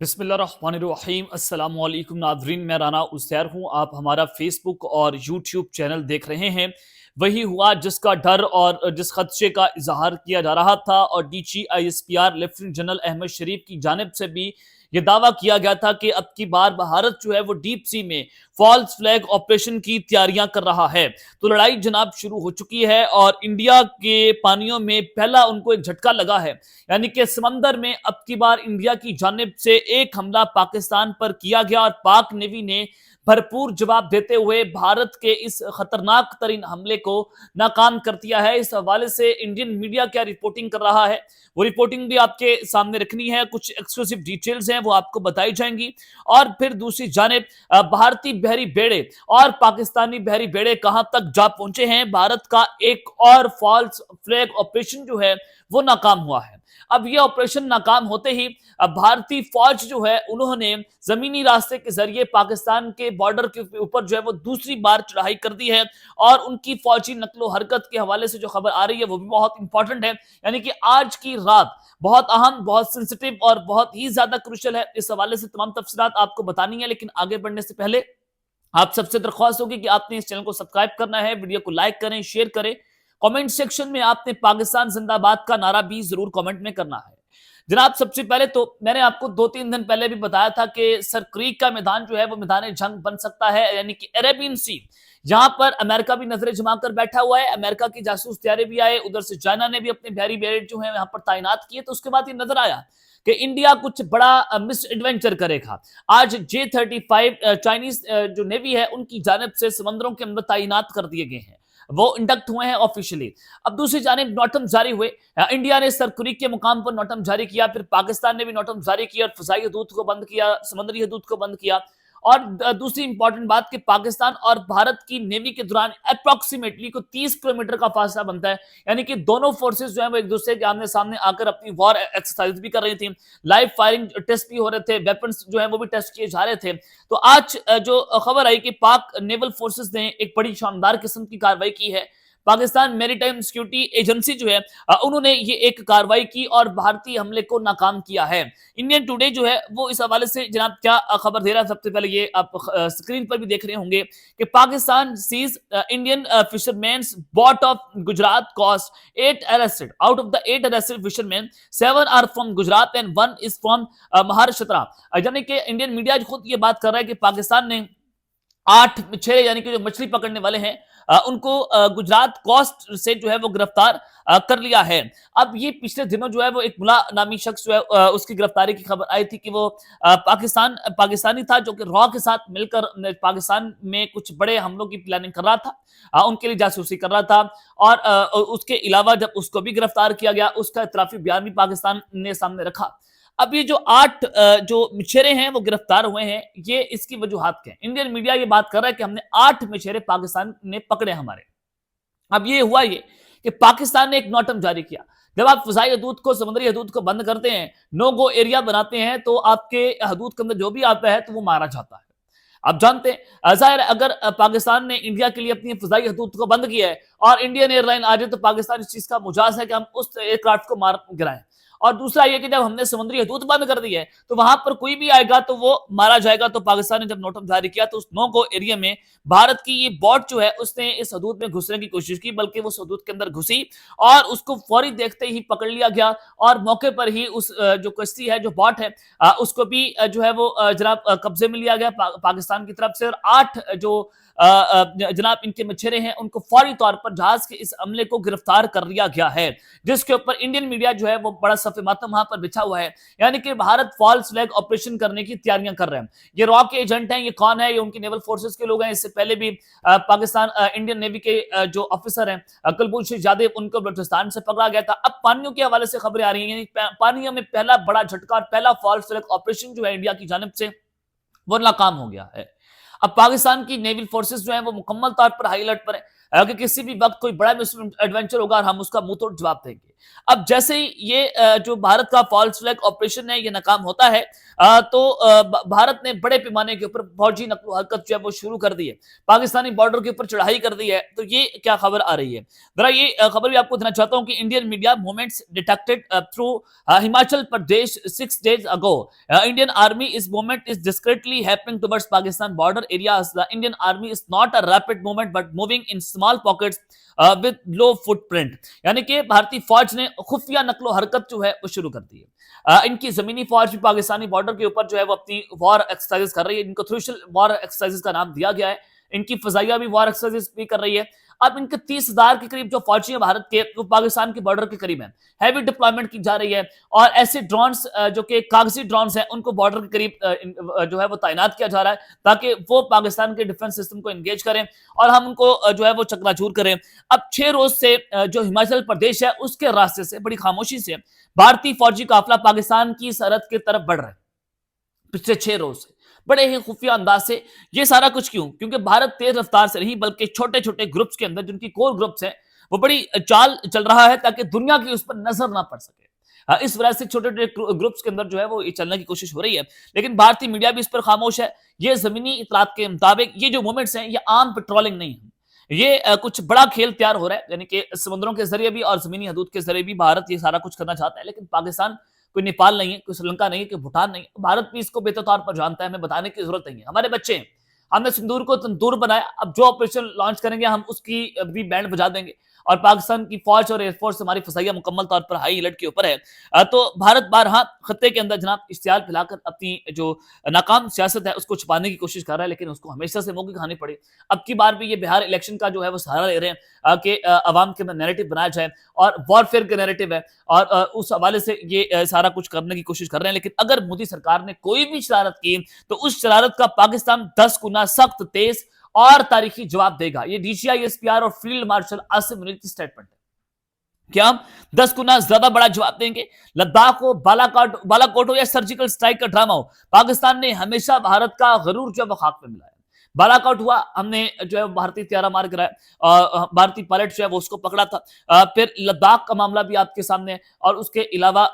बिस्मिल्लाहिर्रहमानिर्रहीम अस्सलाम वालेकुम नादरीन, मैं राना उज़ैर हूँ। आप हमारा फेसबुक और यूट्यूब चैनल देख रहे हैं। वही हुआ जिसका डर और जिस खदशे का इजहार किया जा रहा था और DGISPR लेफ्टिनेंट जनरल अहमद शरीफ की जानिब से भी ये दावा किया गया था कि अब की बार भारत जो है वो डीप सी में फॉल्स फ्लैग ऑपरेशन की तैयारियां कर रहा है। तो लड़ाई जनाब शुरू हो चुकी है और इंडिया के पानियों में पहला उनको एक झटका लगा है। यानी कि समंदर में अब की बार इंडिया की जानिब से एक हमला पाकिस्तान पर किया गया और पाक नेवी ने भरपूर जवाब देते हुए भारत के इस खतरनाक तरीन हमले को नाकाम कर दिया है। इस हवाले से इंडियन मीडिया क्या रिपोर्टिंग कर रहा है, वो रिपोर्टिंग भी आपके सामने रखनी है। कुछ एक्सक्लूसिव डिटेल्स हैं वो आपको बताई जाएंगी। और फिर दूसरी जानिब भारतीय बहरी बेड़े और पाकिस्तानी बहरी बेड़े कहां तक जा पहुंचे हैं। भारत का एक और फॉल्स फ्लैग ऑपरेशन जो है वो नाकाम हुआ है। अब यह ऑपरेशन नाकाम होते ही अब भारतीय फौज जो है उन्होंने जमीनी रास्ते के जरिए पाकिस्तान के बॉर्डर के ऊपर जो है वो दूसरी बार चढ़ाई कर दी है। और उनकी फौजी नकलो हरकत के हवाले से जो खबर आ रही है वो भी बहुत इंपॉर्टेंट है। यानी कि आज की रात बहुत अहम, बहुत सेंसिटिव और बहुत ही ज्यादा क्रूशल है। इस हवाले से तमाम तफसीलात आपको बतानी है, लेकिन आगे बढ़ने से पहले आप सबसे दरख्वास्त होगी कि आपने इस चैनल को सब्सक्राइब करना है, वीडियो को लाइक करें, शेयर करें। कमेंट सेक्शन में आपने पाकिस्तान जिंदाबाद का नारा भी जरूर कमेंट में करना है। जनाब, सबसे पहले तो मैंने आपको 2-3 दिन पहले भी बताया था कि सर क्रीक का मैदान जो है वो मैदान जंग बन सकता है, यानी कि अरेबियन सी। यहां पर अमेरिका भी नजरें जमा कर बैठा हुआ है। अमेरिका की जासूस तैयारी भी आए, उधर से चाइना ने भी अपने बहरी बेड़े जो है यहां पर तैनात किए। तो उसके बाद ये नजर आया कि इंडिया कुछ बड़ा मिस एडवेंचर करेगा। आज J-35 चाइनीज जो नेवी है उनकी जानिब से समंदरों के अंदर तैनात कर दिए गए हैं, वो इंडक्ट हुए हैं ऑफिशियली। अब दूसरी जानिब नोटम जारी हुए। इंडिया ने सरकुरीक के मुकाम पर नोटम जारी किया, फिर पाकिस्तान ने भी नोटम जारी किया और फजाई हदूद को बंद किया, समुद्री हदूद को बंद किया। और दूसरी इंपॉर्टेंट बात कि पाकिस्तान और भारत की नेवी के दौरान अप्रोक्सीमेटली को 30 किलोमीटर का फासला बनता है। यानी कि दोनों फोर्सेस जो है वो एक दूसरे के आमने सामने आकर अपनी वॉर एक्सरसाइज भी कर रही थी, लाइव फायरिंग टेस्ट भी हो रहे थे, वेपन्स जो है वो भी टेस्ट किए जा रहे थे। तो आज जो खबर आई कि पाक नेवल फोर्सेस ने एक बड़ी शानदार किस्म की कार्रवाई की है। पाकिस्तान मैरीटाइम सिक्योरिटी एजेंसी जो है उन्होंने ये एक कार्रवाई की और भारतीय हमले को नाकाम किया है। इंडियन टुडे जो है वो इस हवाले से जनाब क्या खबर दे रहा है, सबसे पहले ये आप स्क्रीन पर भी देख रहे होंगे कि Pakistan seize Indian fishermen's boat of Gujarat coast 8 arrested. Out of the 8 arrested fisherman 7 are from Gujarat and 1 is from Maharashtra. यानी कि इंडियन मीडिया खुद ये बात कर रहा है कि पाकिस्तान ने 8 मछेरे यानी कि जो मछली पकड़ने वाले हैं उनको गुजरात कोस्ट से जो है वो गिरफ्तार कर लिया है। अब ये पिछले दिनों जो है वो एक मुला नामी शख्स जो है उसकी गिरफ्तारी की खबर आई थी कि वो पाकिस्तानी था जो कि रॉ के साथ मिलकर पाकिस्तान में कुछ बड़े हमलों की प्लानिंग कर रहा था, उनके लिए जासूसी कर रहा था। और उसके अलावा जब उसको भी गिरफ्तार किया गया उसका इतराफी बयान भी पाकिस्तान ने सामने रखा। अब ये जो 8 जो मछेरे हैं वो गिरफ्तार हुए हैं, ये इसकी वजूहात क्या है? इंडियन मीडिया ये बात कर रहा है कि हमने 8 मछेरे पाकिस्तान ने पकड़े हमारे। अब ये हुआ ये कि पाकिस्तान ने एक नोटम जारी किया। जब आप फजाई हदूद को, समुद्री हदूद को बंद करते हैं, नो गो एरिया बनाते हैं, तो आपके हदूद के अंदर जो भी आता है तो वो मारा जाता है। आप जानते हैं जाहिर है अगर पाकिस्तान ने इंडिया के लिए अपनी फजाई हदूद को बंद किया है और इंडियन एयरलाइन आ जाए तो पाकिस्तान इस चीज का मुजाज है कि हम उस एयरक्राफ्ट को मार गिराएं। और दूसरा ये कि जब हमने समुद्री हदूद बंद कर दी है तो वहां पर कोई भी आएगा तो वो मारा जाएगा। तो पाकिस्तान ने जब नोटम जारी किया तो उस नो गो एरिया में भारत की ये बोट जो है उसने इस हदूद में घुसने की कोशिश की, बल्कि वो हदूद के अंदर घुसी और उसको फौरी देखते ही पकड़ लिया गया। और मौके पर ही उस जो कश्ती है, जो बोट है, उसको भी जो है वो जनाब कब्जे में लिया गया पाकिस्तान की तरफ से। और 8 जो जनाब इनके मछेरे हैं उनको फौरी तौर पर जहाज के इस हमले को गिरफ्तार कर लिया गया है, जिसके ऊपर इंडियन मीडिया जो है वो बड़ा सफे मातम वहां पर बिछा हुआ है। यानी कि भारत फॉल्स फ्लैग ऑपरेशन करने की तैयारियां कर रहे हैं। ये रॉ के एजेंट हैं, ये कौन है? ये उनकी नेवल फोर्सेस के लोग हैं। इससे पहले भी पाकिस्तान इंडियन नेवी के जो ऑफिसर हैं कुलभूषण जाधव, उनको बलूचिस्तान से पकड़ा गया था। अब पानियों के हवाले से खबरें आ रही हैं, पानियों में पहला बड़ा झटका और पहला फॉल्स फ्लैग ऑपरेशन जो है इंडिया की जानिब से वो नाकाम हो गया है। अब पाकिस्तान की नेवल फोर्सेस जो है वो मुकम्मल तौर पर हाई अलर्ट पर है। कि किसी भी वक्त कोई बड़ा मिस एडवेंचर होगा और हम उसका मुंह तोड़ जवाब देंगे। अब जैसे ही ये जो भारत का फॉल्स फ्लैग ऑपरेशन है ये नाकाम होता है, तो भारत ने बड़े पैमाने के ऊपर फौजी नकलो हरकत जो है वो शुरू कर दी है, पाकिस्तानी बॉर्डर के ऊपर चढ़ाई कर दी है। तो ये क्या खबर आ रही है, जरा ये खबर भी आपको देना चाहता हूं कि Indian media movements detected through Himachal Pradesh 6 days ago. Indian Army is movement is discreetly happening towards Pakistan border areas. The Indian Army is not a rapid movement but moving in small pockets with low footprint. यानी कि भारतीय फौज ने खुफिया नकलो हरकत जो है वो शुरू कर दी है। इनकी जमीनी फौज भी पाकिस्तानी बॉर्डर के ऊपर जो है वो अपनी वॉर एक्सरसाइजेस कर रही है। इनको क्रूशल वॉर एक्सरसाइजेस का नाम दिया गया है। इनकी फजाइया भी वॉर एक्सरसाइजेस भी कर रही है। अब इनके 30,000 के करीब जो फौजी हैं भारत के, वो पाकिस्तान के बॉर्डर के करीब हैं। हैवी डिप्लॉयमेंट की जा रही है और ऐसे ड्रोन्स जो कि कागजी ड्रोन्स हैं उनको बॉर्डर के करीब जो है वो तैनात किया जा रहा है ताकि वो पाकिस्तान के डिफेंस सिस्टम को एंगेज करें और हम उनको जो है वो चकनाचूर करें। अब 6 रोज से जो हिमाचल प्रदेश है उसके रास्ते से बड़ी खामोशी से भारतीय फौजी काफिला पाकिस्तान की सरहद की तरफ बढ़ रहा है। पिछले 6 रोज से बड़े ही खुफिया अंदाज से ये सारा कुछ क्यों? क्योंकि भारत तेज रफ्तार से नहीं बल्कि छोटे छोटे ग्रुप्स के अंदर जिनकी कोर ग्रुप्स हैं वो बड़ी चाल चल रहा है ताकि दुनिया की उस पर नजर ना पड़ सके। इस वजह से छोटे छोटे ग्रुप्स के अंदर जो है वो ये चलने की कोशिश हो रही है, लेकिन भारतीय मीडिया भी इस पर खामोश है। ये जमीनी इतलात के मुताबिक ये जो मूवमेंट्स हैं ये आम पेट्रोलिंग नहीं है, ये कुछ बड़ा खेल तैयार हो रहा है। यानी कि समुद्रों के जरिए भी और जमीनी हदूद के जरिए भी भारत ये सारा कुछ करना चाहता है, लेकिन पाकिस्तान कोई नेपाल नहीं है, कोई श्रीलंका नहीं है, कोई भूटान नहीं है। भारत भी इसको बेहतर तौर पर जानता है, हमें बताने की जरूरत नहीं है। हमारे बच्चे हैं, हमने सिंदूर को तंदूर बनाया, अब जो ऑपरेशन लॉन्च करेंगे हम उसकी भी बैंड बजा देंगे और पाकिस्तान की फौज और एयरफोर्स हमारी फसाइया मुकम्मल तौर पर हाई अलर्ट के ऊपर है। तो भारत बारहा खत्ते के अंदर जनाब इश्तिहार फैलाकर अपनी जो नाकाम सियासत है उसको छुपाने की कोशिश कर रहा है, लेकिन उसको हमेशा से मुंह की खानी पड़ी। अब की बार भी ये बिहार इलेक्शन का जो है वो सहारा ले रहे हैं कि अवाम के अंदर नैरेटिव बनाया जाए और वॉरफेयर का नैरेटिव है और उस हवाले से ये सारा कुछ करने की कोशिश कर रहे हैं। लेकिन अगर मोदी सरकार ने कोई भी शरारत की तो उस शरारत का पाकिस्तान 10 गुना सख्त, तेज और तारीखी जवाब देगा। ये डीजीआई एसपीआर और फील्ड मार्शल आसिम मुनीर की स्टेटमेंट है कि हम 10 गुना ज्यादा बड़ा जवाब देंगे। लद्दाख हो, बालाकोट हो या सर्जिकल स्ट्राइक का ड्रामा हो, पाकिस्तान ने हमेशा भारत का गरूर जो है खाक में मिलाया। बालाकोट हुआ, हमने जो है भारतीय त्यारा मार गिराया, भारतीय पायलट जो है वो उसको पकड़ा था। फिर लद्दाख का मामला भी आपके सामने है और उसके अलावा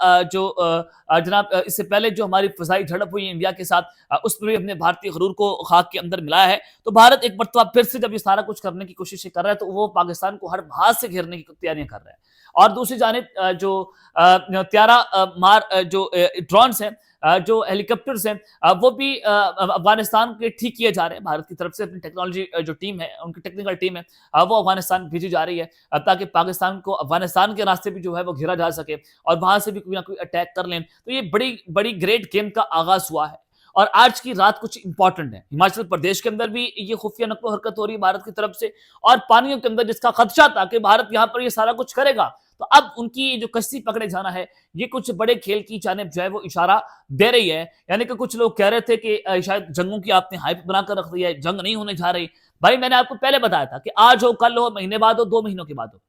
जनाब इससे पहले जो हमारी फजाई झड़प हुई इंडिया के साथ, उसमें भी हमने भारतीय गरूर को खाक के अंदर मिलाया है। तो भारत एक मरतबा फिर से जब ये सारा कुछ करने की कोशिश कर रहा है तो वो पाकिस्तान को हर भाग से घेरने की तैयारियां कर रहा है। और दूसरी जानिब जो त्यारा मार जो ड्रोन्स हैं, जो हेलीकॉप्टर्स हैं, वो भी अफगानिस्तान के ठीक किए जा रहे हैं। भारत की तरफ से अपनी टेक्नोलॉजी जो टीम है, उनकी टेक्निकल टीम है, वो अफगानिस्तान भेजी जा रही है ताकि पाकिस्तान को अफगानिस्तान के रास्ते भी जो है वो घेरा जा सके और वहां से भी कोई ना कोई अटैक कर लें। तो ये बड़ी बड़ी ग्रेट गेम का आगाज हुआ है और आज की रात कुछ इंपॉर्टेंट है। हिमाचल प्रदेश के अंदर भी ये खुफिया नकलो हरकत हो रही है भारत की तरफ से और पानियों के अंदर जिसका खदशा था कि भारत यहां पर ये सारा कुछ करेगा, तो अब उनकी जो कश्ती पकड़े जाना है ये कुछ बड़े खेल की जानिब जो है वो इशारा दे रही है। यानी कि कुछ लोग कह रहे थे कि शायद जंगों की आपने हाइप बनाकर रख दी है, जंग नहीं होने जा रही। भाई मैंने आपको पहले बताया था कि आज हो, कल हो, महीने बाद हो, 2 महीनों के बाद हो,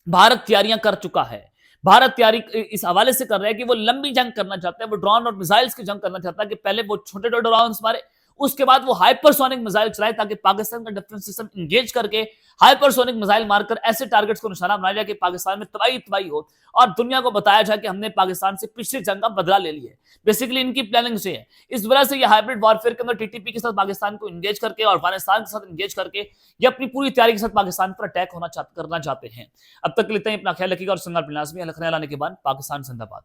भारत तैयारियां कर चुका है। भारत तैयारी इस हवाले से कर रहा है कि वो लंबी जंग करना चाहता है, वो ड्रोन और मिसाइल्स की जंग करना चाहता है कि पहले वो छोटे छोटे ड्रोन मारे, उसके बाद वो हाइपरसोनिक मिसाइल चलाए ताकि पाकिस्तान का डिफेंस सिस्टम इंगेज करके हाइपरसोनिक मिसाइल मारकर ऐसे टारगेट्स को निशाना बनाया जाए कि पाकिस्तान में तबाही तबाही हो और दुनिया को बताया जाए कि हमने पाकिस्तान से पिछली जंग का बदला ले लिया है। बेसिकली इनकी प्लानिंग से है। इस वजह से ये हाइब्रिड वॉरफेयर के अंदर टीटीपी के साथ पाकिस्तान को इंगेज करके और अफगानिस्तान के साथ इंगेज करके ये अपनी पूरी तैयारी के साथ पाकिस्तान पर अटैक करना चाहते हैं। अब तक लेते हैं, अपना ख्याल रखिएगा और संगार लाने के बाद पाकिस्तान जिंदाबाद।